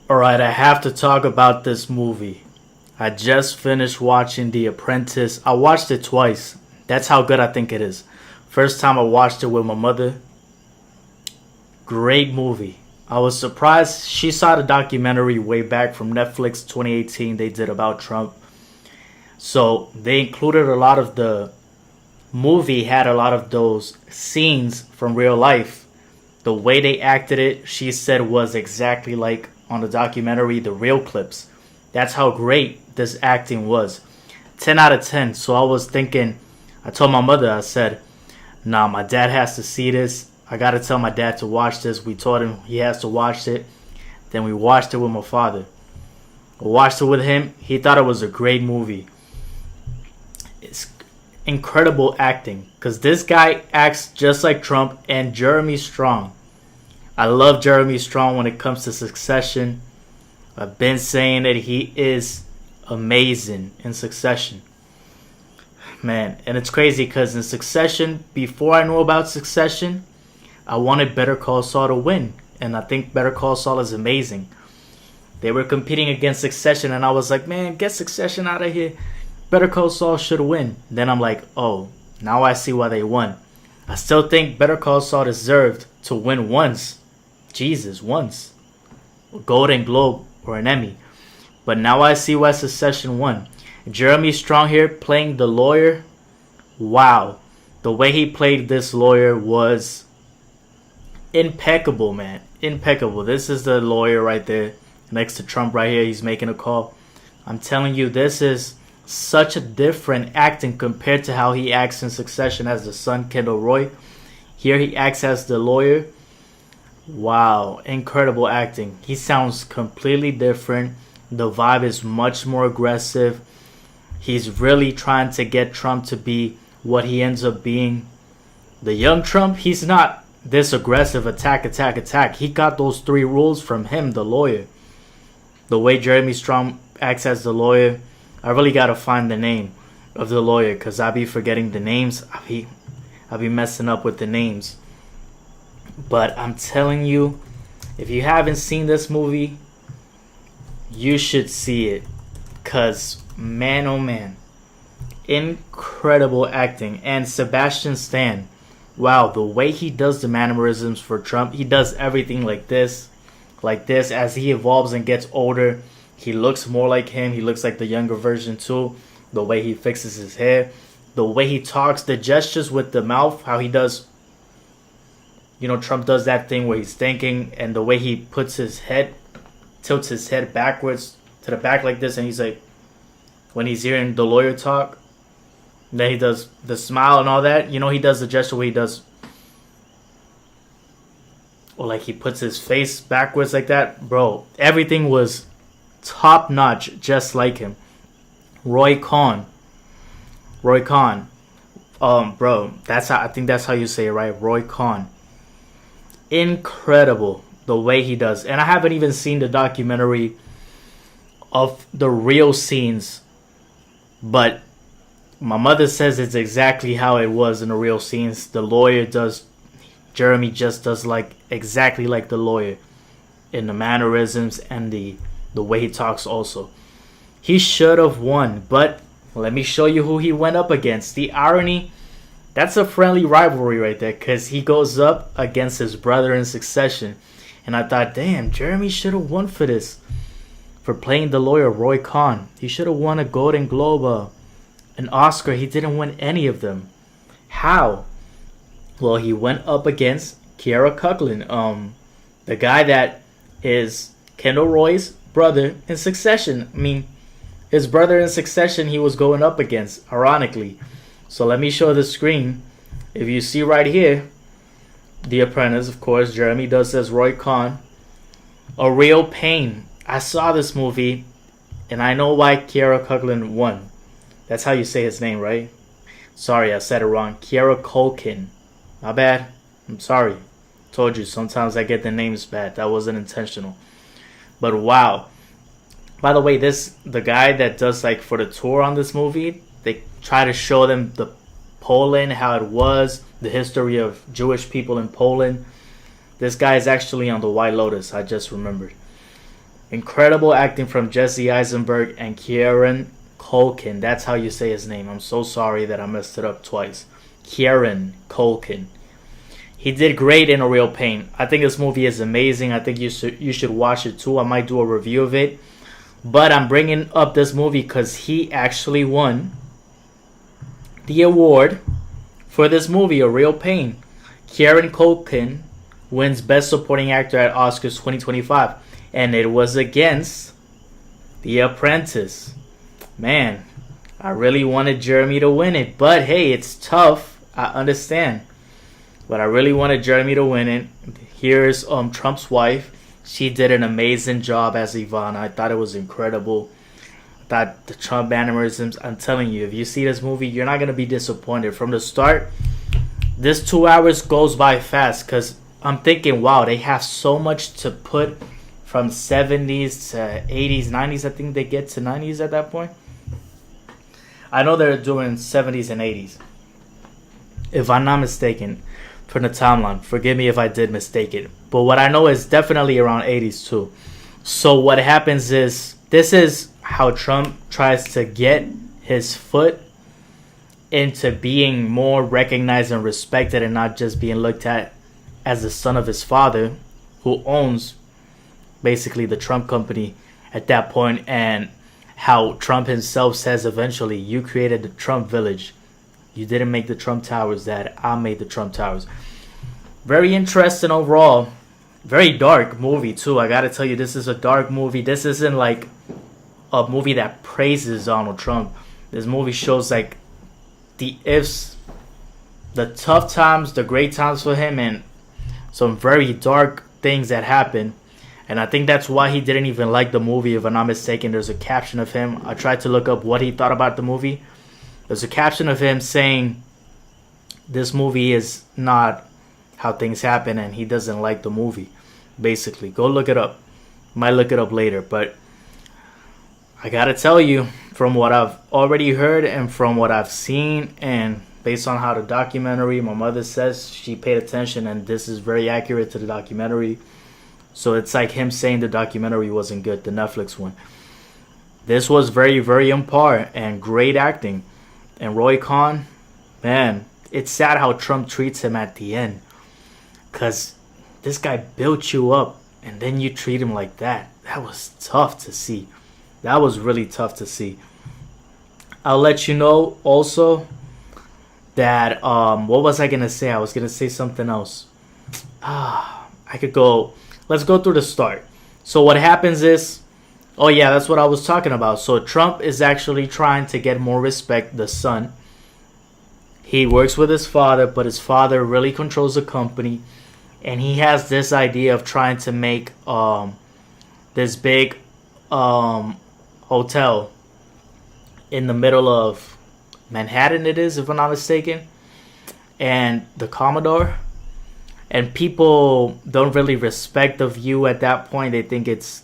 Alright, I have to talk about this movie. I just finished watching The Apprentice. I watched it twice. That's how good I think it is. First time I watched it with my mother. Great movie. I was surprised. She saw the documentary way back from Netflix 2018 they did about Trump. So they included a lot of the movie, had a lot of those scenes from real life. The way they acted it, she said, was exactly like on the documentary, the real clips. That's how great this acting was. 10 out of 10. So I was thinking, I told my mother, I said, nah, my dad has to see this. I got to tell my dad to watch this. We told him he has to watch it. Then we watched it with my father. We watched it with him. He thought it was a great movie. It's incredible acting because this guy acts just like Trump and Jeremy Strong. I love Jeremy Strong when it comes to Succession. I've been saying that he is amazing in Succession. Man, and it's crazy because in Succession, before I knew about Succession, I wanted Better Call Saul to win. And I think Better Call Saul is amazing. They were competing against Succession and I was like, man, get Succession out of here. Better Call Saul should win. Then I'm like, oh, now I see why they won. I still think Better Call Saul deserved to win once. Jesus, once. A Golden Globe or an Emmy. But now I see why Succession won. Jeremy Strong here playing the lawyer. Wow. The way he played this lawyer was impeccable, man. Impeccable. This is the lawyer right there. Next to Trump right here. He's making a call. I'm telling you, this is such a different acting compared to how he acts in Succession as the son, Kendall Roy. Here he acts as the lawyer. Wow, incredible acting. He sounds completely different. The vibe is much more aggressive. He's really trying to get Trump to be what he ends up being. The young Trump, he's not this aggressive, attack, attack, attack. He got those 3 rules from him, the lawyer. The way Jeremy Strong acts as the lawyer, I really gotta find the name of the lawyer because I be forgetting the names. I be messing up with the names. But I'm telling you, if you haven't seen this movie, you should see it. Because, man, oh man, incredible acting. And Sebastian Stan, wow, the way he does the mannerisms for Trump, he does everything like this. As he evolves and gets older, he looks more like him. He looks like the younger version too. The way he fixes his hair, the way he talks, the gestures with the mouth, how he does. You know, Trump does that thing where he's thinking, and the way he puts his head, tilts his head backwards to the back like this, and he's like, when he's hearing the lawyer talk, then he does the smile and all that. You know, he does the gesture where he does, or like he puts his face backwards like that. Bro, everything was top notch, just like him. Roy Khan. Bro, I think that's how you say it, right? Roy Khan. Incredible the way he does. And I haven't even seen the documentary of the real scenes, but my mother says it's exactly how it was in the real scenes. The lawyer does, Jeremy just does like exactly like the lawyer in the mannerisms and the way he talks also. He should have won, but let me show you who he went up against. The irony, that's a friendly rivalry right there because he goes up against his brother in Succession. And I thought, damn, Jeremy should have won for this. For playing the lawyer, Roy Khan. He should have won a Golden Globe, an Oscar. He didn't win any of them. How? Well, he went up against Kiera Cuckling, the guy that is Kendall Roy's brother in Succession. I mean, his brother in Succession he was going up against, ironically. So let me show the screen. If you see right here, The Apprentice, of course, Jeremy does as Roy Khan. A real pain. I saw this movie, and I know why Kiera Cuckling won. That's how you say his name, right? Sorry, I said it wrong. Kiera Culkin. My bad. I'm sorry. Told you, sometimes I get the names bad. That wasn't intentional. But wow. By the way, the guy that does like for the tour on this movie, they try to show them the Poland, how it was, the history of Jewish people in Poland. This guy is actually on the White Lotus, I just remembered. Incredible acting from Jesse Eisenberg and Kieran Culkin. That's how you say his name. I'm so sorry that I messed it up twice. Kieran Culkin. He did great in A Real Pain. I think this movie is amazing. I think you should watch it too. I might do a review of it. But I'm bringing up this movie because he actually won the award for this movie, A Real Pain. Kieran Culkin wins Best Supporting Actor at Oscars 2025. And it was against The Apprentice. Man, I really wanted Jeremy to win it. But hey, it's tough. I understand. But I really wanted Jeremy to win it. Here's Trump's wife. She did an amazing job as Ivana. I thought it was incredible. I thought the Trump mannerisms, I'm telling you, if you see this movie, you're not going to be disappointed. From the start, this 2 hours goes by fast because I'm thinking, wow, they have so much to put from 70s to 80s, 90s. I think they get to 90s at that point. I know they're doing 70s and 80s. If I'm not mistaken, from the timeline. Forgive me if I did mistake it. But what I know is definitely around 80s too. So what happens is, this is how Trump tries to get his foot into being more recognized and respected and not just being looked at as the son of his father, who owns basically the Trump company at that point, and how Trump himself says eventually, you created the Trump village. You didn't make the Trump Towers, Dad. I made the Trump Towers. Very interesting overall. Very dark movie, too. I gotta tell you, this is a dark movie. This isn't like a movie that praises Donald Trump. This movie shows like the ifs, the tough times, the great times for him, and some very dark things that happen. And I think that's why he didn't even like the movie, if I'm not mistaken. There's a caption of him. I tried to look up what he thought about the movie. There's a caption of him saying this movie is not how things happen and he doesn't like the movie. Basically, go look it up. Might look it up later, but I gotta tell you, from what I've already heard and from what I've seen, and based on how the documentary, my mother says she paid attention and this is very accurate to the documentary. So it's like him saying the documentary wasn't good, the Netflix one. This was very, very on par and great acting. And Roy Khan, man, it's sad how Trump treats him at the end. Because this guy built you up and then you treat him like that. That was tough to see. That was really tough to see. I'll let you know also that, what was I going to say? I was going to say something else. Let's go through the start. So what happens is, oh yeah, that's what I was talking about. So Trump is actually trying to get more respect, the son. He works with his father, but his father really controls the company. And he has this idea of trying to make this big hotel in the middle of Manhattan, it is, if I'm not mistaken. And the Commodore. And people don't really respect the view at that point. They think it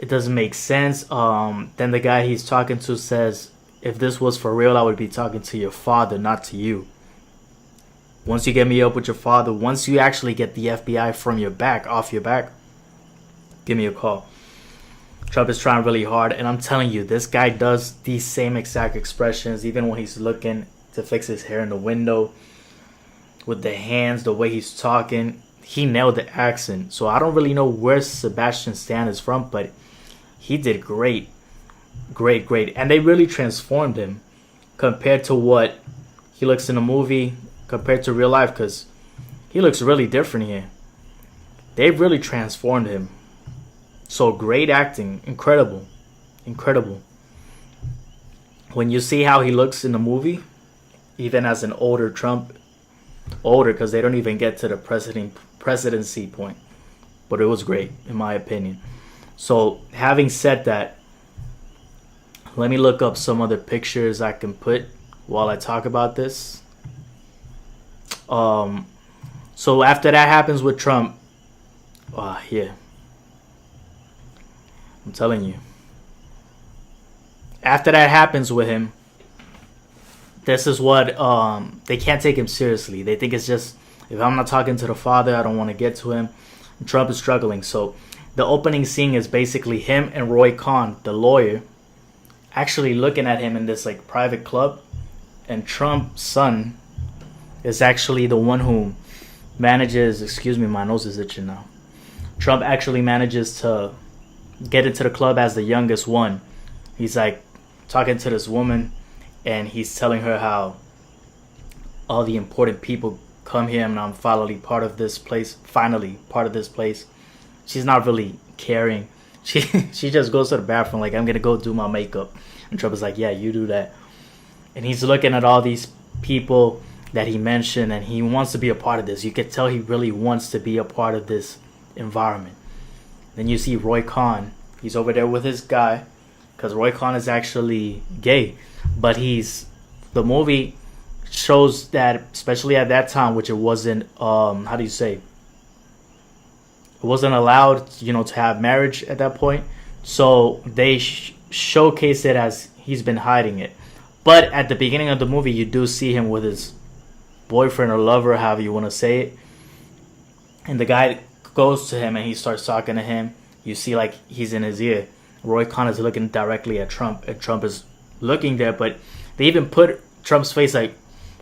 doesn't make sense. Then the guy he's talking to says, if this was for real, I would be talking to your father, not to you. Once you get me up with your father, once you actually get the FBI from your back, off your back, give me a call. Trump is trying really hard. And I'm telling you, this guy does these same exact expressions, even when he's looking to fix his hair in the window. With the hands, the way he's talking, he nailed the accent. So I don't really know where Sebastian Stan is from, but he did great. Great, great. And they really transformed him compared to what he looks in the movie, compared to real life, because he looks really different here. They've really transformed him. So great acting. Incredible. Incredible. When you see how he looks in the movie, even as an older Trump, older because they don't even get to the presidency point, but it was great in my opinion. So having said that, let me look up some other pictures I can put while I talk about this. So after that happens with Trump, yeah, I'm telling you, after that happens with him, this is what, they can't take him seriously. They think it's just, if I'm not talking to the father, I don't want to get to him. And Trump is struggling. So The opening scene is basically him and Roy Cohn, the lawyer, actually looking at him in this like private club, and Trump's son is actually the one who manages. Excuse me, my nose is itching now. Trump actually manages to get into the club as the youngest one. He's like talking to this woman, and he's telling her how all the important people come here, and I'm finally part of this place. Finally, part of this place. She's not really caring. She just goes to the bathroom like, I'm gonna go do my makeup. And Trump is like, yeah, you do that. And he's looking at all these people that he mentioned, and he wants to be a part of this. You could tell he really wants to be a part of this environment. Then you see Roy Cohn. He's over there with his guy, because Roy Cohn is actually gay. But the movie shows that, especially at that time, which it wasn't, how do you say? It wasn't allowed, to have marriage at that point. So they showcase it as he's been hiding it. But at the beginning of the movie, you do see him with his boyfriend or lover, however you want to say it. And the guy goes to him and he starts talking to him. You see like he's in his ear. Roy Cohn is looking directly at Trump, and Trump is looking there. But they even put Trump's face like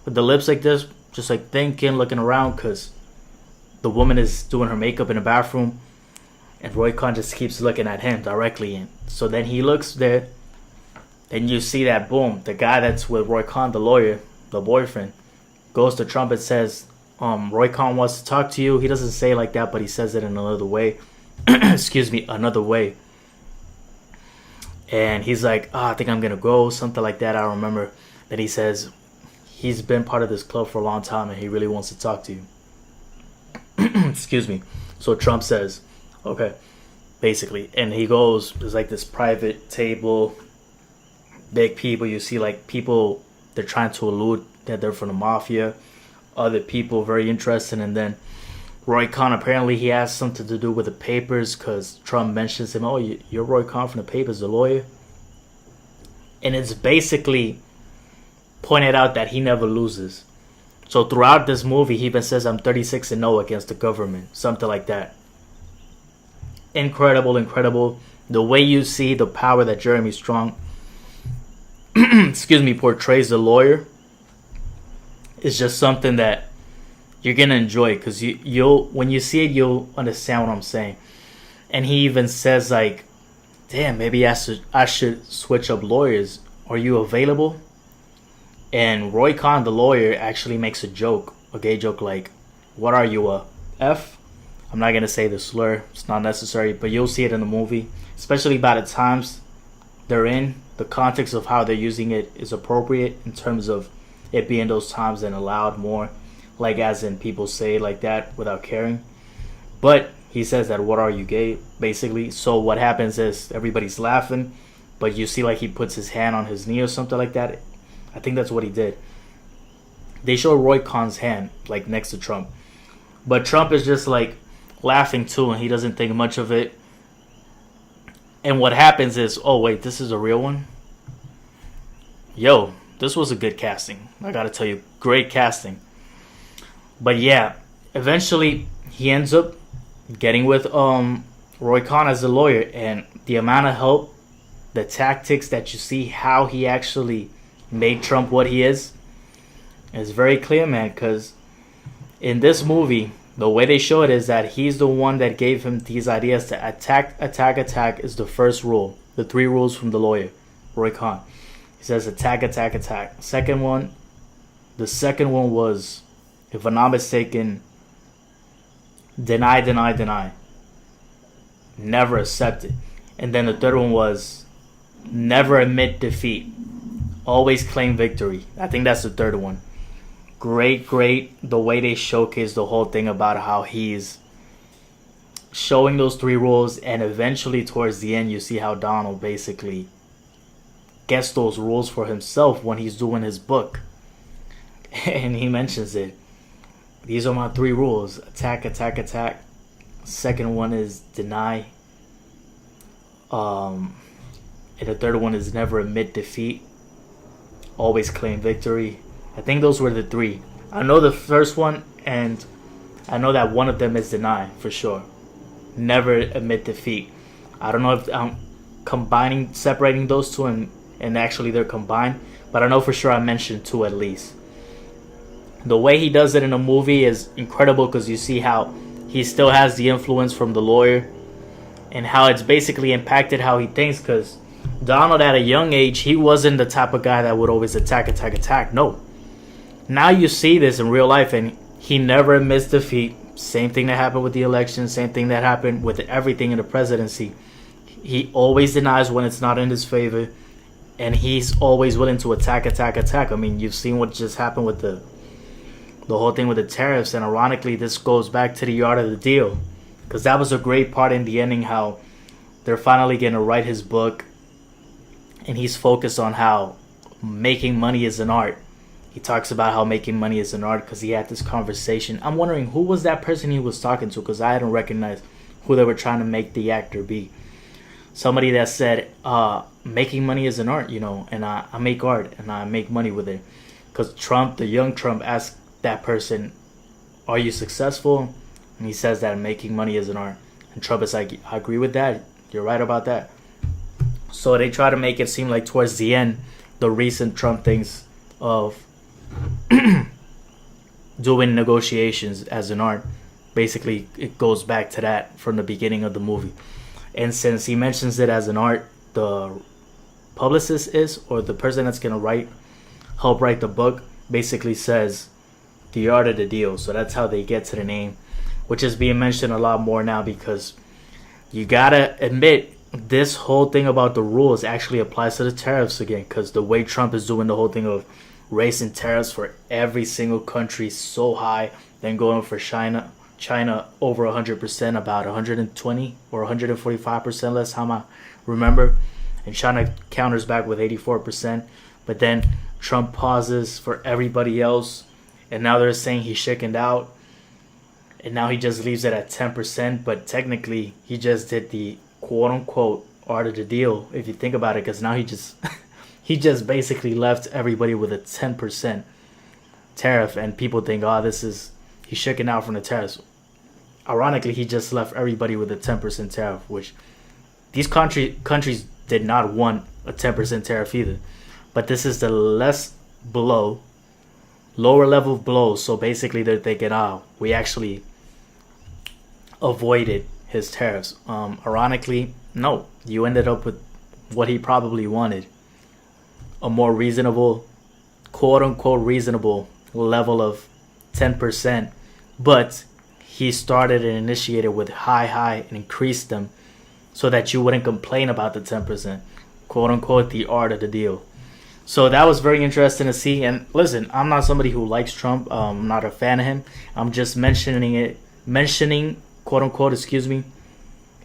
with the lips like this, just like thinking, looking around, because the woman is doing her makeup in the bathroom, and Roy Cohn just keeps looking at him directly. And so then he looks there, and you see that, boom, the guy that's with Roy Cohn, the lawyer, the boyfriend, goes to Trump and says, Roy Cohn wants to talk to you. He doesn't say it like that, but he says it in another way. Excuse me, another way. And he's like, I think I'm going to go, something like that. I don't remember. Then he says he's been part of this club for a long time and he really wants to talk to you. Excuse me. So Trump says, okay, basically. And he goes, there's like this private table, big people. You see like people, they're trying to allude that they're from the mafia. Other people very interested. And then Roy Cohn, apparently he has something to do with the papers, because Trump mentions him. Oh, you're Roy Cohn from the papers, the lawyer. And it's basically pointed out that he never loses. So throughout this movie, he even says, I'm 36-0 against the government. Something like that. Incredible, incredible. The way you see the power that Jeremy Strong portrays the lawyer is just something that you're gonna enjoy, because you'll when you see it, you'll understand what I'm saying. And he even says like, damn, maybe I should switch up lawyers. Are you available? And Roy Cohn, the lawyer, actually makes a gay joke like, what are you, a F? I'm not gonna say the slur, it's not necessary, but you'll see it in the movie, especially by the times they're in. The context of how they're using it is appropriate in terms of it being those times and allowed more, like as in people say it like that without caring. But he says that, what are you, gay, basically. So what happens is everybody's laughing, but you see like he puts his hand on his knee or something like that. I think that's what he did. They show Roy Cohn's hand like next to Trump, but Trump is just like laughing too, and he doesn't think much of it. And what happens is, oh wait, this is a real one? Yo, this was a good casting. I gotta tell you, great casting. But yeah, eventually he ends up getting with Roy Cohn as a lawyer, and the amount of help, the tactics that you see, how he actually made Trump what he is very clear, man. Because in this movie, the way they show it is that he's the one that gave him these ideas to attack is the first rule. The 3 rules from the lawyer, Roy Cohn. He says attack. The second one was, if I'm not mistaken, deny. Never accept it. And then the third one was never admit defeat. Always claim victory. I think that's the third one. Great. The way they showcase the whole thing about how he's showing those 3 rules, and eventually towards the end you see how Donald basically gets those rules for himself when he's doing his book. And he mentions it. These are my 3 rules. Attack. Second one is deny. And the third one is never admit defeat. Always claim victory. I think those were the 3. I know the first one, and I know that one of them is deny for sure. never admit defeat. I don't know if I'm separating those two, and actually they're combined, but I know for sure I mentioned two at least. The way he does it in a movie is incredible because you see how he still has the influence from the lawyer and how it's basically impacted how he thinks. Because Donald, at a young age, he wasn't the type of guy that would always attack. No. Now you see this in real life, and he never admits defeat. Same thing that happened with the election, same thing that happened with everything in the presidency. He always denies when it's not in his favor, and he's always willing to attack. I mean, you've seen what just happened with the whole thing with the tariffs, and ironically, this goes back to the art of the deal, because that was a great part in the ending, how they're finally going to write his book, and he's focused on how making money is an art. He talks about how making money is an art because he had this conversation. I'm wondering who was that person he was talking to, because I hadn't recognized who they were trying to make the actor be. Somebody that said, making money is an art, and I make art and I make money with it. Because Trump, the young Trump, asked that person, are you successful? And he says that making money is an art. And Trump is like, I agree with that. You're right about that. So they try to make it seem like towards the end, the recent Trump things of doing negotiations as an art, basically it goes back to that from the beginning of the movie. And since he mentions it as an art, the publicist or the person that's going to help write the book, basically says the art of the deal. So that's how they get to the name, which is being mentioned a lot more now, because you gotta admit this whole thing about the rules actually applies to the tariffs again, because the way Trump is doing the whole thing of raising tariffs for every single country so high, then going for China over 100%, about 120 or 145% less time I remember, and China counters back with 84%, but then Trump pauses for everybody else, and now they're saying he chickened out, and now he just leaves it at 10%, but technically he just did the quote-unquote art of the deal, if you think about it, because now he just basically left everybody with a 10% tariff, and people think, he's chickened out from the tariffs. Ironically, he just left everybody with a 10% tariff, which these countries did not want a 10% tariff either. But this is the lower level blow. So basically, they're thinking, we actually avoided his tariffs. Ironically, no, you ended up with what he probably wanted, a more reasonable, quote unquote reasonable level of 10%, but he started and initiated with high and increased them so that you wouldn't complain about the 10%, quote unquote the art of the deal. So that was very interesting to see. And listen, I'm not somebody who likes Trump. I'm not a fan of him. I'm just mentioning quote unquote,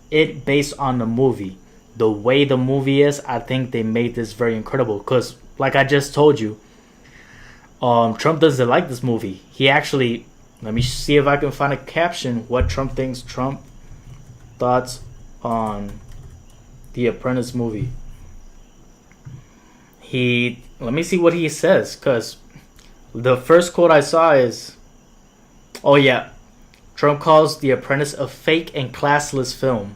it based on the movie. The way the movie is, I think they made this very incredible. Because, like I just told you, Trump doesn't like this movie. He actually, let me see if I can find a caption. What Trump thinks. Trump thoughts on the Apprentice movie. Let me see what he says, because the first quote I saw is, Trump calls The Apprentice a fake and classless film.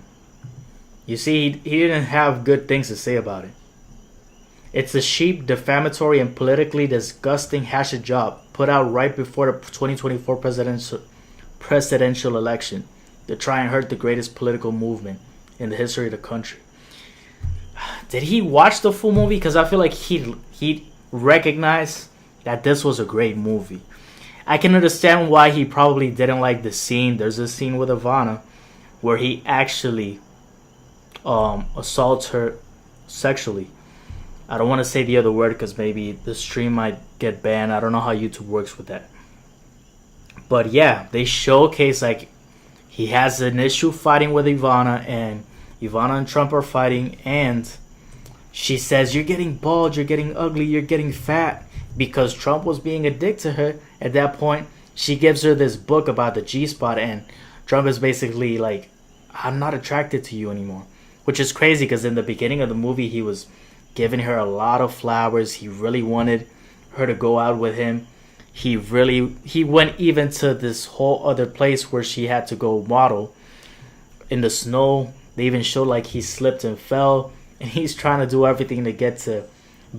You see, he didn't have good things to say about it. It's a cheap, defamatory, and politically disgusting hash job put out right before the 2024 presidential election to try and hurt the greatest political movement in the history of the country. Did he watch the full movie? Because I feel like he recognized that this was a great movie. I can understand why he probably didn't like the scene. There's a scene with Ivana where he actually assaults her sexually. I don't want to say the other word because maybe the stream might get banned. I don't know how YouTube works with that. But yeah, they showcase like he has an issue fighting with Ivana, and Ivana and Trump are fighting, and she says, you're getting bald, you're getting ugly, you're getting fat, because Trump was being a dick to her. At that point, she gives her this book about the G-spot, and Trump is basically like, I'm not attracted to you anymore. Which is crazy, because in the beginning of the movie, he was giving her a lot of flowers. He really wanted her to go out with him. He went even to this whole other place where she had to go model. in the snow. They even showed like he slipped and fell, and he's trying to do everything to get to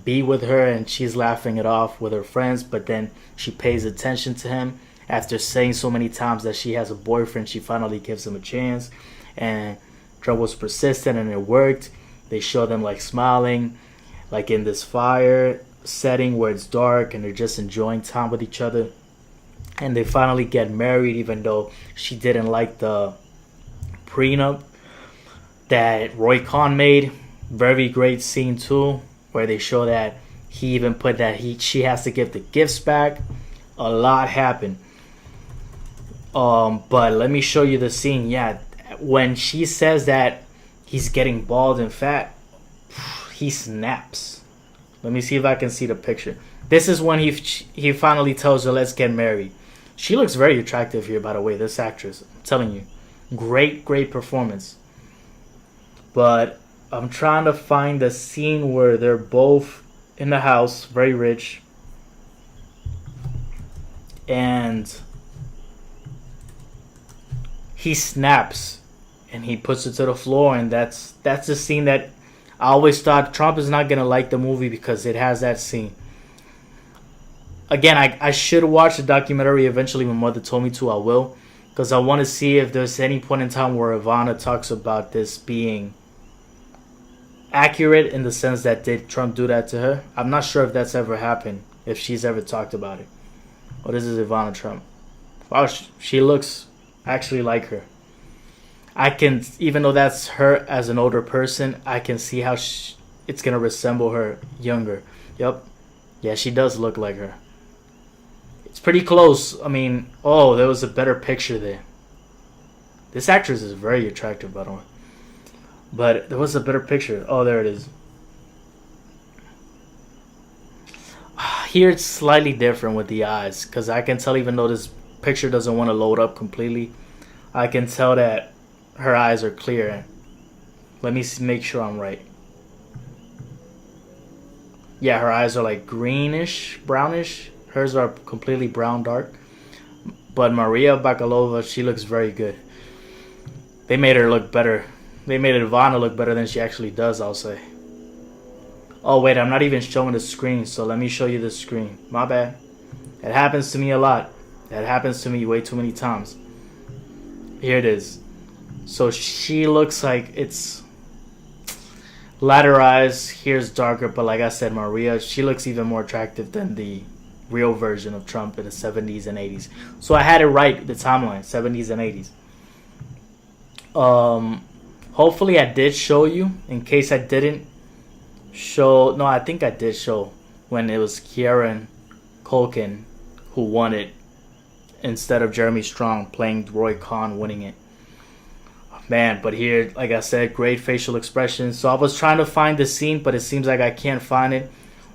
be with her, and she's laughing it off with her friends. But then she pays attention to him after saying so many times that she has a boyfriend. She finally gives him a chance, and Trump was persistent, and it worked. They show them like smiling, like in this fire setting where it's dark, and they're just enjoying time with each other. And they finally get married, even though she didn't like the prenup that Roy Khan made. Very great scene too, where they show that he even put that she has to give the gifts back. A lot happened. But let me show you the scene. Yeah, when she says that he's getting bald and fat, he snaps. Let me see if I can see the picture. This is when he finally tells her, let's get married. She looks very attractive here, by the way, this actress. I'm telling you. Great performance. But I'm trying to find the scene where they're both in the house, very rich. And he snaps and he puts it to the floor, and that's the scene that I always thought Trump is not gonna like the movie because it has that scene. Again, I should watch the documentary eventually. My mother told me to. I will, because I want to see if there's any point in time where Ivana talks about this being accurate in the sense that did Trump do that to her. I'm not sure if that's ever happened, if she's ever talked about it. Oh, this is Ivana Trump. Wow, she looks actually like her. I can, even though that's her as an older person, I can see how it's going to resemble her younger. Yep. Yeah, she does look like her. It's pretty close. I mean, oh, there was a better picture there. This actress is very attractive, by the way. But there was a better picture. Oh, there it is. Here it's slightly different with the eyes, because I can tell, even though this picture doesn't want to load up completely, I can tell that her eyes are clear. Let me make sure I'm right. Yeah, her eyes are like greenish, brownish. Hers are completely brown dark. But Maria Bakalova, she looks very good. They made her look better. They made Ivana look better than she actually does, I'll say. Oh, wait, I'm not even showing the screen, so let me show you the screen. My bad. It happens to me a lot. That happens to me way too many times. Here it is. So she looks like it's lighter eyes. Here's darker, but like I said, Maria, she looks even more attractive than the real version of Trump in the 70s and 80s. So I had it right, the timeline, 70s and 80s. Hopefully I did show you. In case I didn't show, no, I think I did show when it was Kieran Culkin who won it instead of Jeremy Strong playing Roy Khan winning it. Man, but here, like I said, great facial expressions. So I was trying to find the scene, but it seems like I can't find it,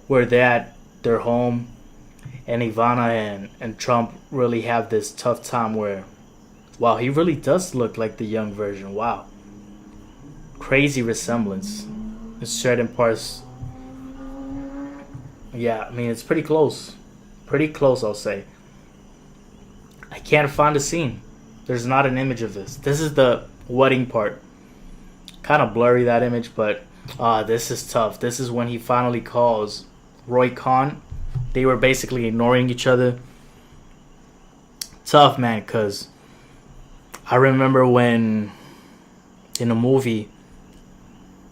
where they're home, and Ivana and Trump really have this tough time where, wow, he really does look like the young version. Wow. Crazy resemblance in certain parts. Yeah, I mean, it's pretty close. Pretty close, I'll say. I can't find a scene. There's not an image of this. This is the wedding part. Kind of blurry, that image, but this is tough. This is when he finally calls Roy Khan. They were basically ignoring each other. Tough, man, because I remember when in the movie,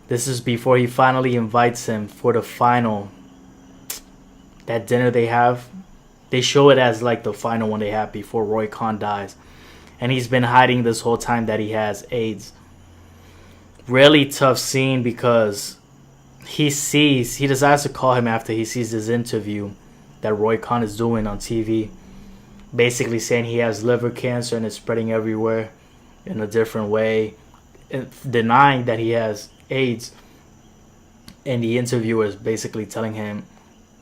this is before he finally invites him for the final, that dinner they have. They show it as like the final one they have before Roy Khan dies. And he's been hiding this whole time that he has AIDS. Really tough scene, because he decides to call him after he sees this interview that Roy Khan is doing on TV. Basically saying he has liver cancer and it's spreading everywhere in a different way. Denying that he has AIDS. And the interviewer is basically telling him,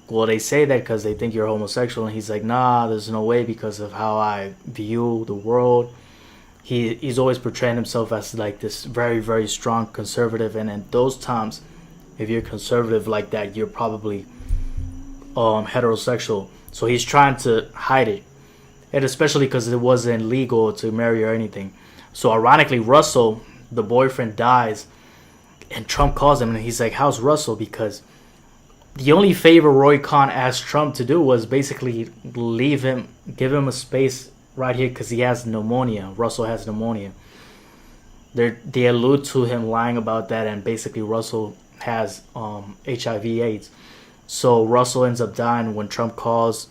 well, they say that because they think you're homosexual. And he's like, nah, there's no way, because of how I view the world. He's always portraying himself as like this very, very strong conservative. And in those times, if you're conservative like that, you're probably heterosexual. So he's trying to hide it. And especially because it wasn't legal to marry or anything. So ironically, Russell, the boyfriend dies, and Trump calls him and he's like, how's Russell? Because the only favor Roy Khan asked Trump to do was basically leave him, give him a space right here because he has pneumonia. Russell has pneumonia. They allude to him lying about that, and basically Russell has HIV/AIDS. So Russell ends up dying when Trump calls,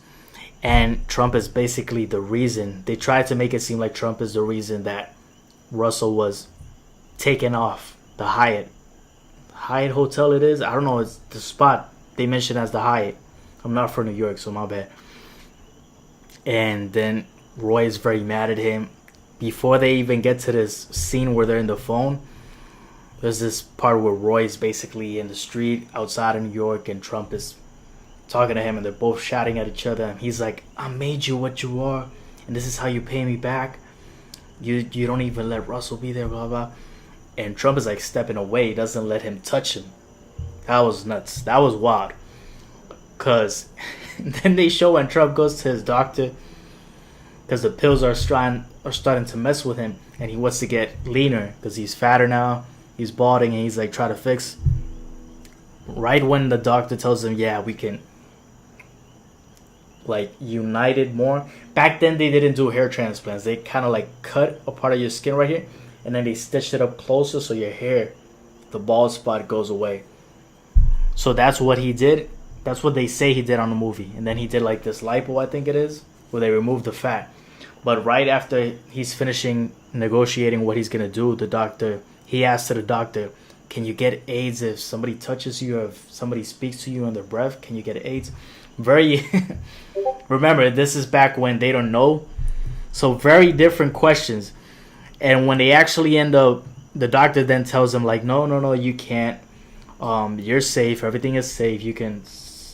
and Trump is basically the reason. They tried to make it seem like Trump is the reason that Russell was taken off the Hyatt Hotel. It is, I don't know, it's the spot they mention as the Hyatt. I'm not from New York, so my bad. And then Roy is very mad at him. Before they even get to this scene where they're in the phone, there's this part where Roy's basically in the street outside of New York, and Trump is talking to him, and they're both shouting at each other. And he's like, I made you what you are, and this is how you pay me back. You don't even let Russell be there, blah, blah. And Trump is like stepping away. He doesn't let him touch him. That was nuts. That was wild. Because then they show when Trump goes to his doctor, because the pills are starting to mess with him, and he wants to get leaner because he's fatter now. He's balding, and he's like trying to fix. Right when the doctor tells him, yeah, we can like unite it more. Back then they didn't do hair transplants. They kind of like cut a part of your skin right here, and then they stitched it up closer so your hair, the bald spot, goes away. So that's what he did. That's what they say he did on the movie. And then he did like this lipo, I think it is, where they removed the fat. But right after he's finishing negotiating what he's going to do, he asked to the doctor, can you get AIDS if somebody touches you or if somebody speaks to you on their breath? Can you get AIDS? Very, remember, this is back when they don't know. So very different questions. And when they actually end up, the doctor then tells him like, no, you can't. You're safe. Everything is safe.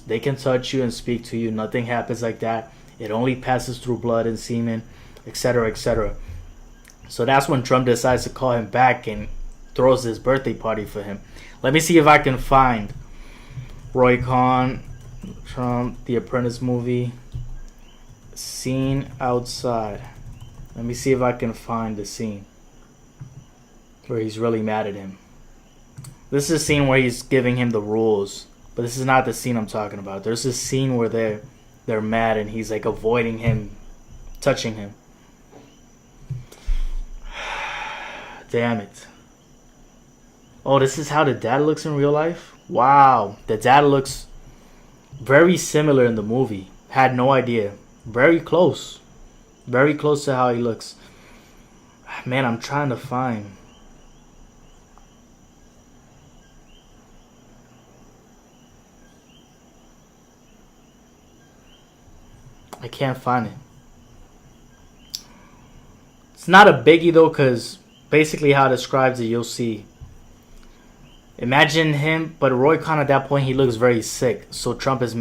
They can touch you and speak to you. Nothing happens like that. It only passes through blood and semen, etc., etc. So that's when Trump decides to call him back and throws this birthday party for him. Let me see if I can find Roy Khan, Trump, The Apprentice Movie, scene outside. Let me see if I can find the scene where he's really mad at him. This is a scene where he's giving him the rules, but this is not the scene I'm talking about. There's this scene where they're mad and he's like avoiding him, touching him. Damn it. Oh, this is how the dad looks in real life? Wow. The dad looks very similar in the movie. Had no idea. Very close. Very close to how he looks. Man, I'm trying to find. I can't find it. It's not a biggie though, because basically how it describes it, you'll see. Imagine him, but Roy Khan at that point, he looks very sick. So Trump is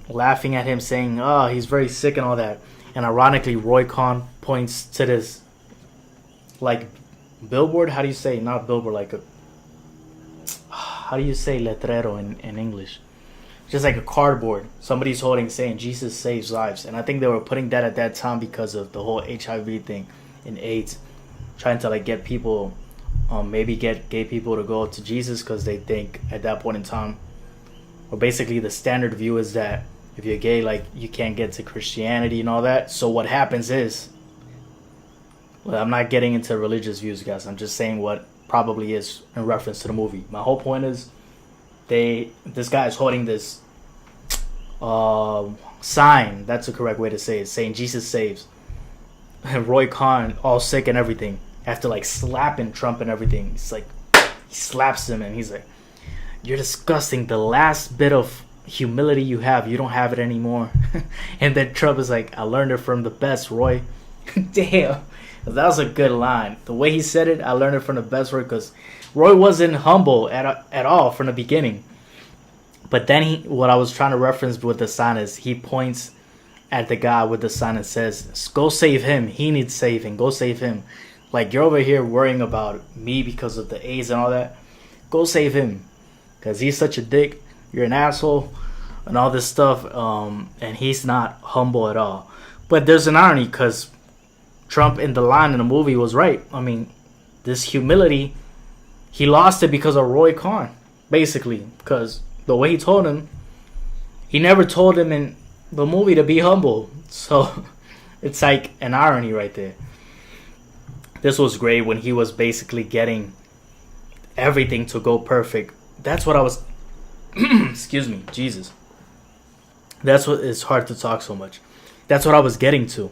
laughing at him, saying, oh, he's very sick and all that. And ironically, Roy Khan points to this, like, billboard? How do you say? Not billboard, like a... How do you say letrero in English? Just like a cardboard. Somebody's holding, saying, Jesus saves lives. And I think they were putting that at that time because of the whole HIV thing and AIDS. Trying to, like, get people... maybe get gay people to go to Jesus because they think at that point in time, or basically the standard view is that if you're gay, like, you can't get to Christianity and all that. So what happens is, well, I'm not getting into religious views, guys. I'm just saying what probably is in reference to the movie. My whole point is, this guy is holding this sign. That's the correct way to say it, saying Jesus saves. And Roy Khan, all sick and everything, after like slapping Trump and everything, it's like he slaps him and he's like, you're disgusting. The last bit of humility you have, you don't have it anymore. And then Trump is like, I learned it from the best, Roy. Damn, that was a good line. The way he said it, I learned it from the best, Roy, because Roy wasn't humble at all from the beginning. But then what I was trying to reference with the sign is he points at the guy with the sign and says, go save him. He needs saving. Go save him. Like, you're over here worrying about me because of the AIDS and all that. Go save him. Because he's such a dick. You're an asshole. And all this stuff. And he's not humble at all. But there's an irony because Trump in the line in the movie was right. I mean, this humility He lost it because of Roy Khan, basically, because the way he told him, he never told him in the movie to be humble. So it's like an irony right there. This was great when he was basically getting everything to go perfect. That's what I was. Excuse me, Jesus. That's what it's hard to talk so much. That's what I was getting to.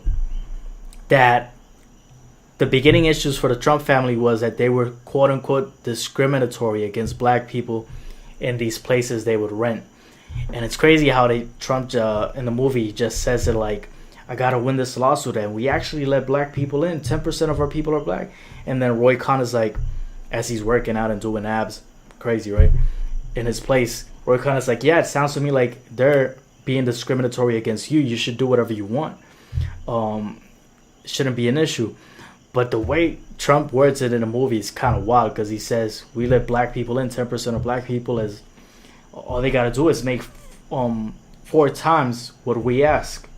That the beginning issues for the Trump family was that they were quote unquote discriminatory against black people in these places they would rent. And it's crazy how Trump in the movie just says it like, I gotta win this lawsuit and we actually let black people in. 10% of our people are black. And then Roy Khan is like, as he's working out and doing abs, crazy, right? In his place, Roy Khan is like, yeah, it sounds to me like they're being discriminatory against you. You should do whatever you want. Shouldn't be an issue. But the way Trump words it in the movie is kind of wild because he says, we let black people in. 10% of black people is all they gotta do is make 4 times what we ask.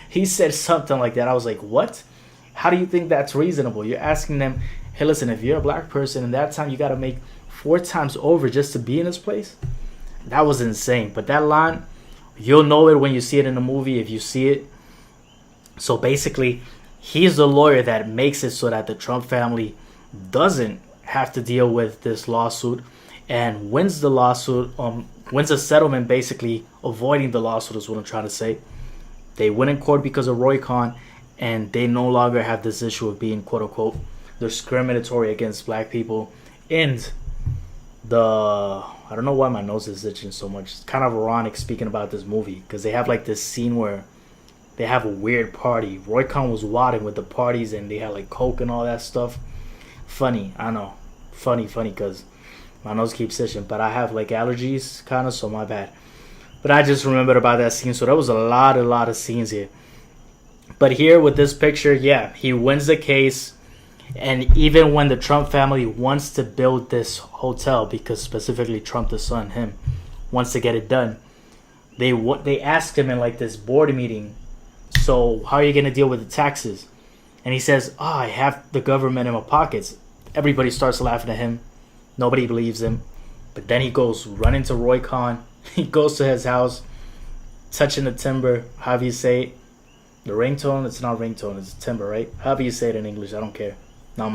He said something like that. I was like, what? How do you think that's reasonable? You're asking them, hey, listen, if you're a black person in that time, you gotta make 4 times over just to be in this place? That was insane. But that line, you'll know it when you see it in the movie, if you see it. So basically, he's the lawyer that makes it so that the Trump family doesn't have to deal with this lawsuit and wins the lawsuit, wins a settlement, basically avoiding the lawsuit is what I'm trying to say. They win in court because of Roy Khan, and they no longer have this issue of being quote unquote discriminatory against black people. And I don't know why my nose is itching so much. It's kind of ironic speaking about this movie because they have like this scene where they have a weird party. Roy Khan was wilding with the parties and they had like coke and all that stuff. Funny, I know. Funny because my nose keeps itching. But I have like allergies kind of, so my bad. But I just remembered about that scene. So there was a lot of scenes here. But here with this picture, yeah, he wins the case. And even when the Trump family wants to build this hotel, because specifically Trump the son, him, wants to get it done, they asked him in like this board meeting, so how are you going to deal with the taxes? And he says, I have the government in my pockets. Everybody starts laughing at him. Nobody believes him. But then he goes running to Roy Khan. He goes to his house, touching the timber, however you say it. The ringtone, it's not ringtone, it's timber, right? However you say it in English, I don't care. Not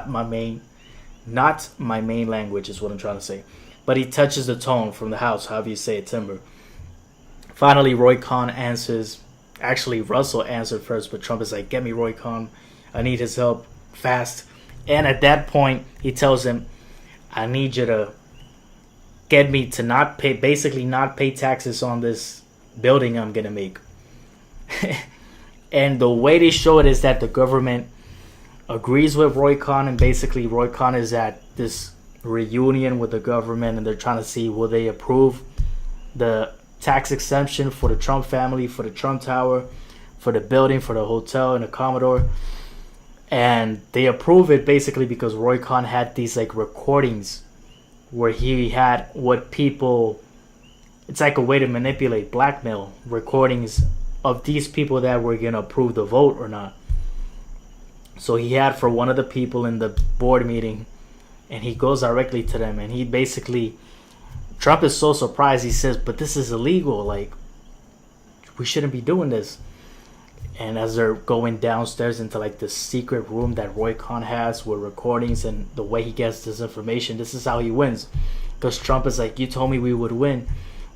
my main language is what I'm trying to say. But he touches the tone from the house, however you say it, timber. Finally, Roy Khan answers. Actually, Russell answered first, but Trump is like, get me Roy Khan. I need his help fast. And at that point, he tells him, I need you to get me to not pay taxes on this building I'm going to make. And the way they show it is that the government agrees with Roy Khan, and basically Roy Khan is at this reunion with the government and they're trying to see will they approve the tax exemption for the Trump family, for the Trump Tower, for the building, for the hotel and the Commodore. And they approve it basically because Roy Khan had these like recordings where he had what people, it's like a way to manipulate, blackmail recordings of these people that were going to approve the vote or not. So he had for one of the people in the board meeting, and he goes directly to them, and he basically, Trump is so surprised, he says, but this is illegal, like, we shouldn't be doing this. And as they're going downstairs into like the secret room that Roy Khan has with recordings and the way he gets this information, this is how he wins. Because Trump is like, you told me we would win,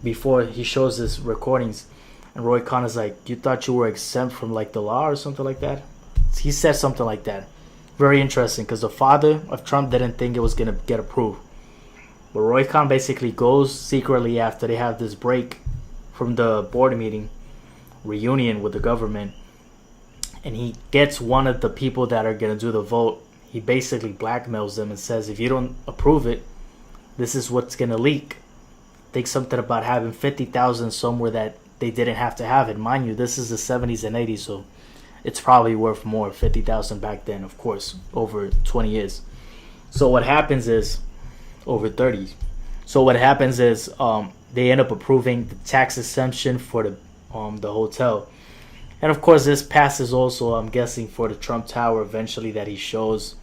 before he shows his recordings. And Roy Khan is like, you thought you were exempt from like the law or something like that? He said something like that. Very interesting, because the father of Trump didn't think it was going to get approved. But Roy Khan basically goes secretly after they have this break from the board meeting, reunion with the government, and he gets one of the people that are going to do the vote. He basically blackmails them and says, if you don't approve it, this is what's going to leak. I think something about having 50,000 somewhere that they didn't have to have it. Mind you, this is the 70s and 80s, so it's probably worth more, 50,000 back then, of course, over 20 years. So what happens is, over 30. So what happens is they end up approving the tax exemption for the hotel. And of course this passes also, I'm guessing, for the Trump Tower eventually that he shows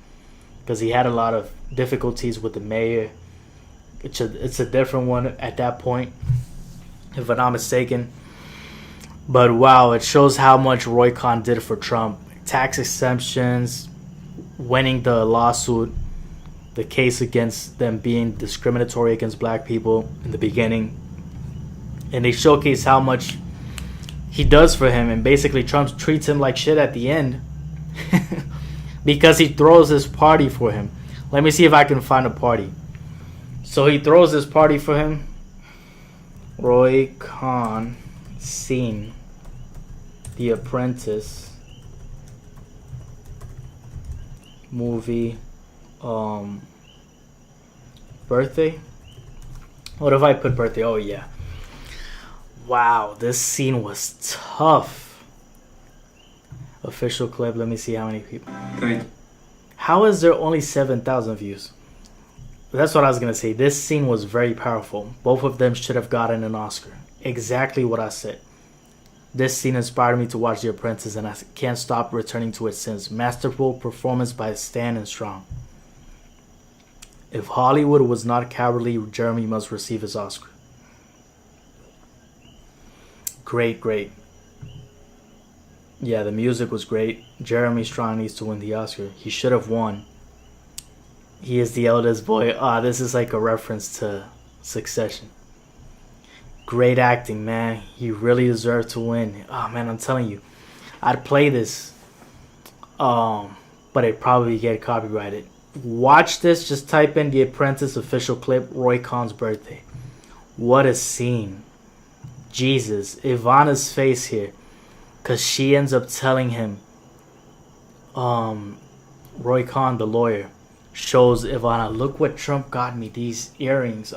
because he had a lot of difficulties with the mayor. It's a different one at that point, if I'm not mistaken. But wow, it shows how much Roy Khan did for Trump. Tax exemptions, winning the lawsuit, the case against them being discriminatory against black people in the beginning. And they showcase how much he does for him. And basically Trump treats him like shit at the end because he throws this party for him. Let me see if I can find a party. So he throws this party for him. Roy Khan scene. The Apprentice movie birthday. What if I put birthday? Oh yeah. Wow, this scene was tough. Official clip. Let me see how many people. How is there only 7,000 views? That's what I was gonna say. This scene was very powerful. Both of them should have gotten an Oscar. Exactly what I said. This scene inspired me to watch The Apprentice, and I can't stop returning to it since. Masterful performance by Stan and Strong. If Hollywood was not cowardly, Jeremy must receive his Oscar. Great, great. Yeah, the music was great. Jeremy Strong needs to win the Oscar. He should have won. He is the eldest boy. This is like a reference to Succession. Great acting, man. He really deserved to win. Oh man, I'm telling you, I'd play this, but it'd probably get copyrighted. Watch this. Just type in The Apprentice official clip, Roy Khan's birthday. What a scene. Jesus, Ivana's face here, cause she ends up telling him, Roy Khan, the lawyer, shows Ivana, look what Trump got me, these earrings.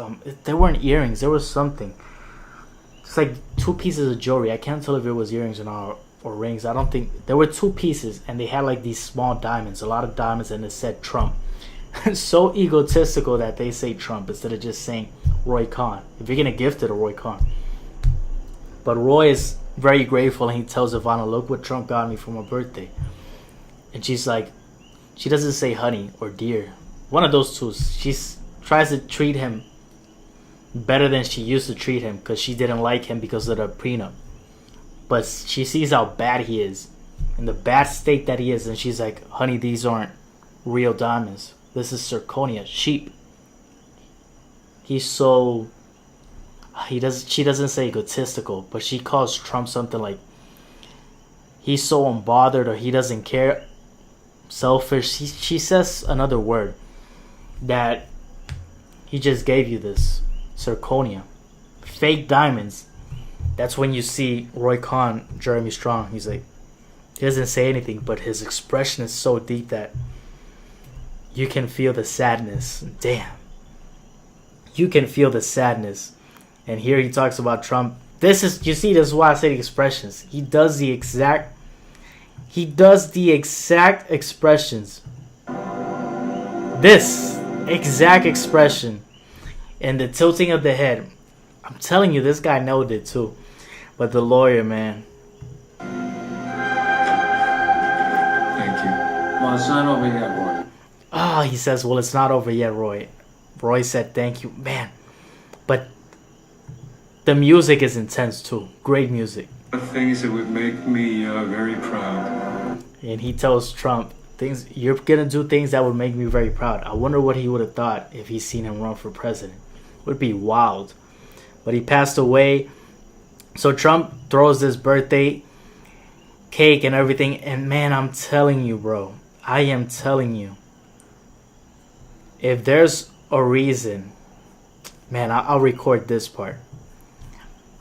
They weren't earrings, there was something. It's like 2 pieces of jewelry. I can't tell if it was earrings or rings. I don't think. There were 2 pieces, and they had like these small diamonds, a lot of diamonds, and it said Trump. So egotistical that they say Trump instead of just saying Roy Khan. If you're gonna gift it to Roy Khan. But Roy is very grateful, and he tells Ivana, look what Trump got me for my birthday. And she's like, she doesn't say honey or dear. One of those two. She tries to treat him better than she used to treat him because she didn't like him because of the prenup. But she sees how bad he is, in the bad state that he is, and she's like, honey, these aren't real diamonds. This is zirconia, sheep. He's so... She doesn't say egotistical, but she calls Trump something like, he's so unbothered, or he doesn't care, selfish. She says another word, that he just gave you this zirconia, fake diamonds. That's when you see Roy Khan, Jeremy Strong. He's like, he doesn't say anything, but his expression is so deep that you can feel the sadness. Damn, you can feel the sadness. And here he talks about Trump. This is, you see, this is why I say the expressions. He does the exact expressions. This exact expression and the tilting of the head. I'm telling you, this guy nailed it too. But the lawyer, man. Thank you. Well, it's not over yet, Roy. He says, well, it's not over yet, Roy. Roy said, thank you. Man, but the music is intense too. Great music. Things that would make me very proud. And he tells Trump, you're gonna do things that would make me very proud. I wonder what he would have thought if he's seen him run for president. It would be wild. But he passed away. So Trump throws this birthday cake and everything. And man, I'm telling you, bro. I am telling you. If there's a reason, man, I'll record this part.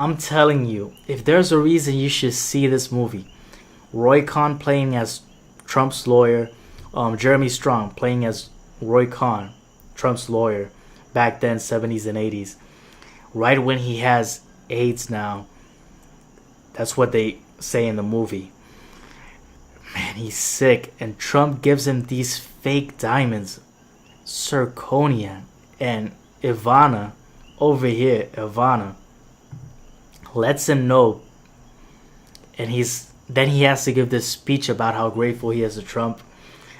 I'm telling you, if there's a reason you should see this movie. Roy Khan playing as Trump's lawyer. Jeremy Strong playing as Roy Khan, Trump's lawyer. Back then, 70s and 80s. Right when he has AIDS now. That's what they say in the movie. Man, he's sick. And Trump gives him these fake diamonds. Zirconia. And Ivana, over here, Ivana, lets him know. And then he has to give this speech about how grateful he is to Trump.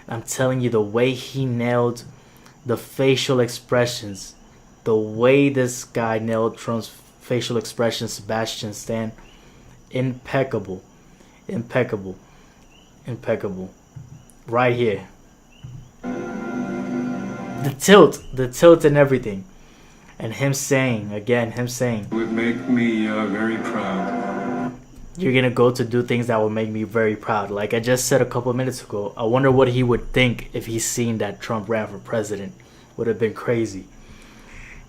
I'm telling you, the way he nailed the facial expressions, the way this guy nailed Trump's facial expressions, Sebastian Stan, impeccable, impeccable, impeccable. Right here. The tilt and everything. And him saying, would make me very proud. you're gonna go to do things that will make me very proud. Like I just said a couple of minutes ago, I wonder what he would think if he's seen that Trump ran for president. Would have been crazy.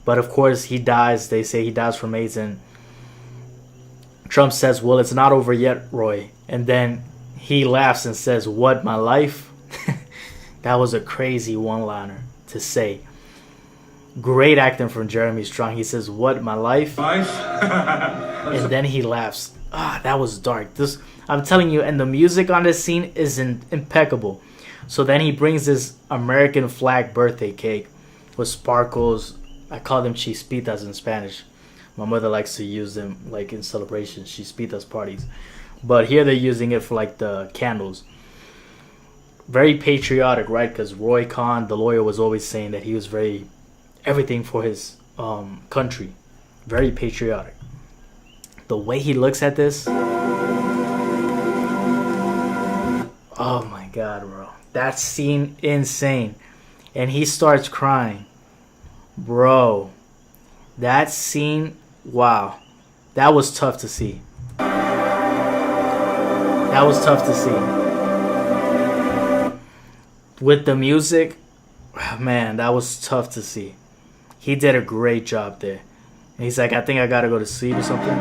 But of course he dies. They say he dies from AIDS, and Trump says, well, it's not over yet, Roy. And then he laughs and says, what, my life? That was a crazy one-liner to say. Great acting from Jeremy Strong. He says, what, my life? And then he laughs. That was dark. I'm telling you, and the music on this scene is impeccable. So then he brings this American flag birthday cake with sparkles. I call them chispitas in Spanish. My mother likes to use them like in celebrations, chispitas parties. But here they're using it for like the candles. Very patriotic, right? Because Roy Cohn, the lawyer, was always saying that he was everything for his country. Very patriotic. The way he looks at this. Oh my God, bro. That scene, insane. And he starts crying. Bro. That scene, wow. That was tough to see. That was tough to see. With the music, man, that was tough to see. He did a great job there. And he's like, I think I gotta go to sleep or something.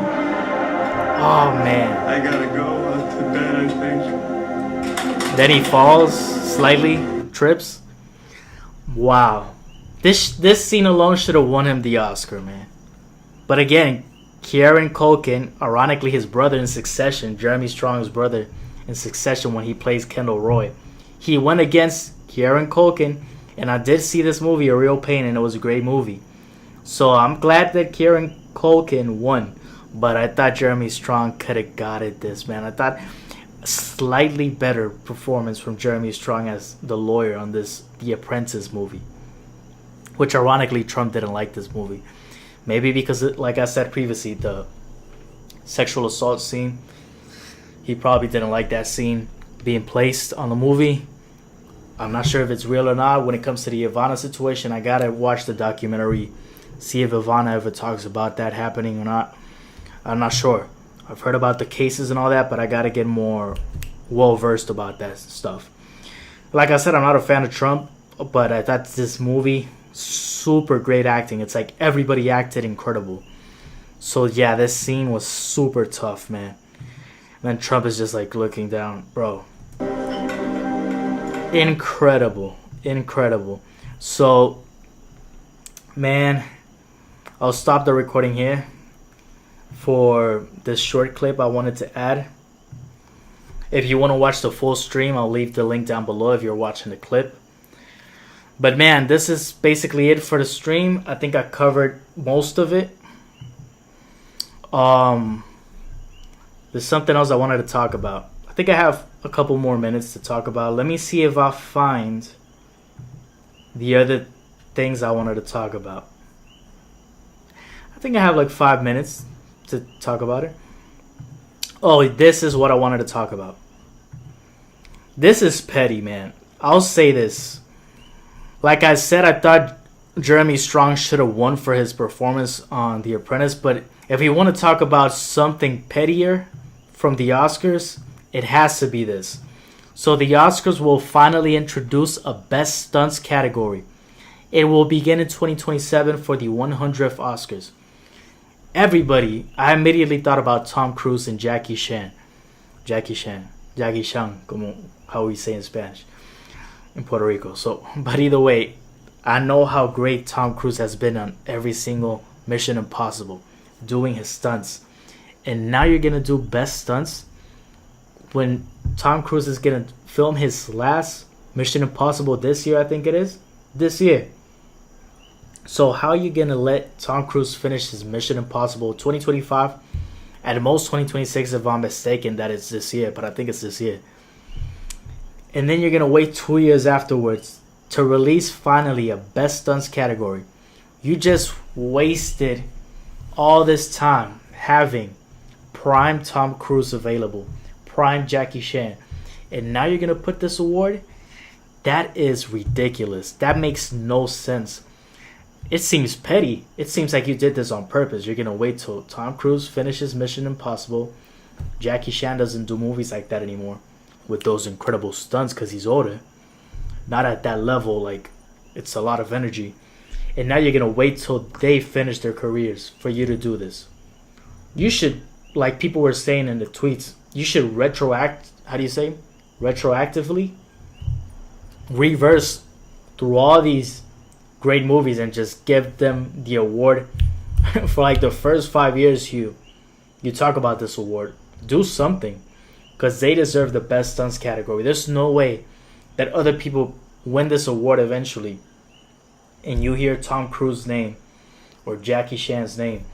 Oh, man. I gotta go to bed, I think. Then he falls, slightly trips. Wow. This scene alone should have won him the Oscar, man. But again, Kieran Culkin, ironically his brother in Succession, Jeremy Strong's brother in Succession when he plays Kendall Roy, he went against Kieran Culkin, and I did see this movie, A Real Pain, and it was a great movie. So I'm glad that Kieran Culkin won, but I thought Jeremy Strong could have got it this, man. I thought a slightly better performance from Jeremy Strong as the lawyer on The Apprentice movie, which ironically Trump didn't like this movie. Maybe because, like I said previously, the sexual assault scene, he probably didn't like that scene being placed on the movie. I'm not sure if it's real or not. When it comes to the Ivana situation, I gotta watch the documentary, see if Ivana ever talks about that happening or not. I'm not sure. I've heard about the cases and all that, but I gotta get more well-versed about that stuff. Like I said, I'm not a fan of Trump, but I thought this movie, super great acting. It's like everybody acted incredible. So yeah, this scene was super tough, man. And then Trump is just like looking down. Bro. Incredible. Incredible. So, man, I'll stop the recording here for this short clip I wanted to add. If you want to watch the full stream, I'll leave the link down below if you're watching the clip. But man, this is basically it for the stream. I think I covered most of it. There's something else I wanted to talk about. I think I have a couple more minutes to talk about. Let me see if I find the other things I wanted to talk about. I think I have like 5 minutes to talk about it. Oh, this is what I wanted to talk about. This is petty, man. I'll say this. Like I said, I thought Jeremy Strong should have won for his performance on The Apprentice. But if you want to talk about something pettier from the Oscars, it has to be this. So the Oscars will finally introduce a Best Stunts category. It will begin in 2027 for the 100th Oscars. I immediately thought about Tom Cruise and Jackie Chan, como how we say in Spanish, in Puerto Rico. So, but either way, I know how great Tom Cruise has been on every single Mission Impossible, doing his stunts. And now you're gonna do Best Stunts when Tom Cruise is gonna film his last Mission Impossible this year, I think it is. This year. So how are you gonna let Tom Cruise finish his Mission Impossible 2025? At most 2026 if I'm mistaken that it's this year, but I think it's this year. And then you're gonna wait 2 years afterwards to release finally a best stunts category. You just wasted all this time having prime Tom Cruise available, prime Jackie Chan, and now you're gonna put this award? That is ridiculous. That makes no sense. It seems petty. It seems like you did this on purpose. You're gonna wait till Tom Cruise finishes Mission Impossible. Jackie Chan doesn't do movies like that anymore with those incredible stunts because he's older. Not at that level. Like, it's a lot of energy. And now you're gonna wait till they finish their careers for you to do this. You should, like people were saying in the tweets, you should retroactively reverse through all these great movies and just give them the award for like the first 5 years you talk about this award. Do something, because they deserve the best stunts category. There's no way that other people win this award eventually and you hear Tom Cruise's name or Jackie Chan's name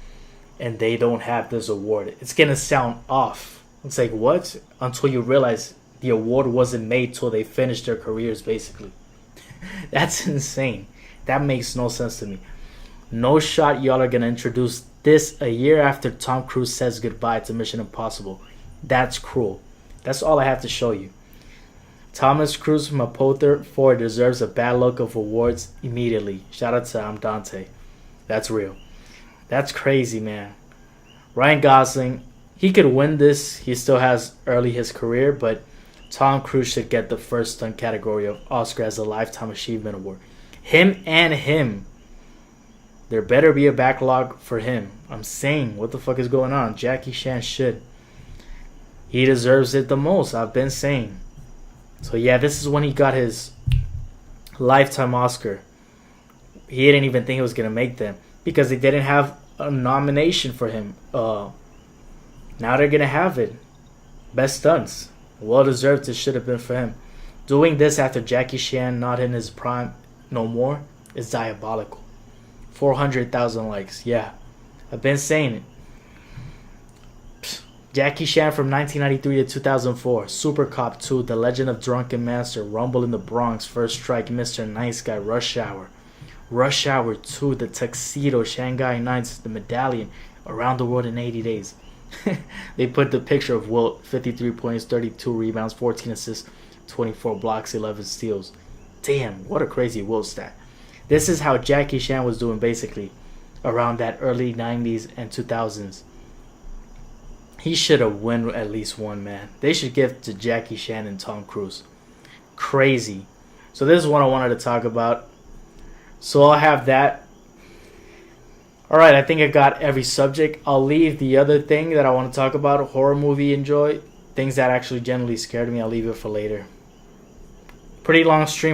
and they don't have this award. It's gonna sound off. It's like, what? Until you realize the award wasn't made till they finished their careers, basically. That's insane. That makes no sense to me. No shot y'all are gonna introduce this a year after Tom Cruise says goodbye to Mission Impossible. That's cruel. That's all I have to show you. Thomas Cruise from Apother 4 deserves a bad luck of awards immediately. Shout out to I'm Dante. That's real. That's crazy, man. Ryan Gosling, he could win this. He still has early his career, but Tom Cruise should get the first stunt category of Oscar as a Lifetime Achievement Award. Him. There better be a backlog for him. I'm saying, what the fuck is going on? Jackie Chan should. He deserves it the most. I've been saying. So yeah, this is when he got his Lifetime Oscar. He didn't even think he was going to make them because they didn't have a nomination for him. Now they're going to have it. Best stunts. Well deserved. It should have been for him. Doing this after Jackie Chan not in his prime no more is diabolical. 400,000 likes. Yeah, I've been saying it. Jackie Chan from 1993 to 2004. Super Cop 2, The Legend of Drunken Master, Rumble in the Bronx, First Strike, Mr. Nice Guy, Rush Hour. Rush Hour 2, The Tuxedo, Shanghai Nights, The Medallion, Around the World in 80 Days. They put the picture of Wilt, 53 points, 32 rebounds, 14 assists, 24 blocks, 11 steals. Damn, what a crazy Wilt stat. This is how Jackie Chan was doing basically around that early 90s and 2000s. He should have won at least one, man. They should give to Jackie Chan and Tom Cruise. Crazy. So this is what I wanted to talk about. So I'll have that. Alright, I think I got every subject. I'll leave the other thing that I want to talk about, horror movie enjoy. Things that actually generally scared me, I'll leave it for later. Pretty long stream.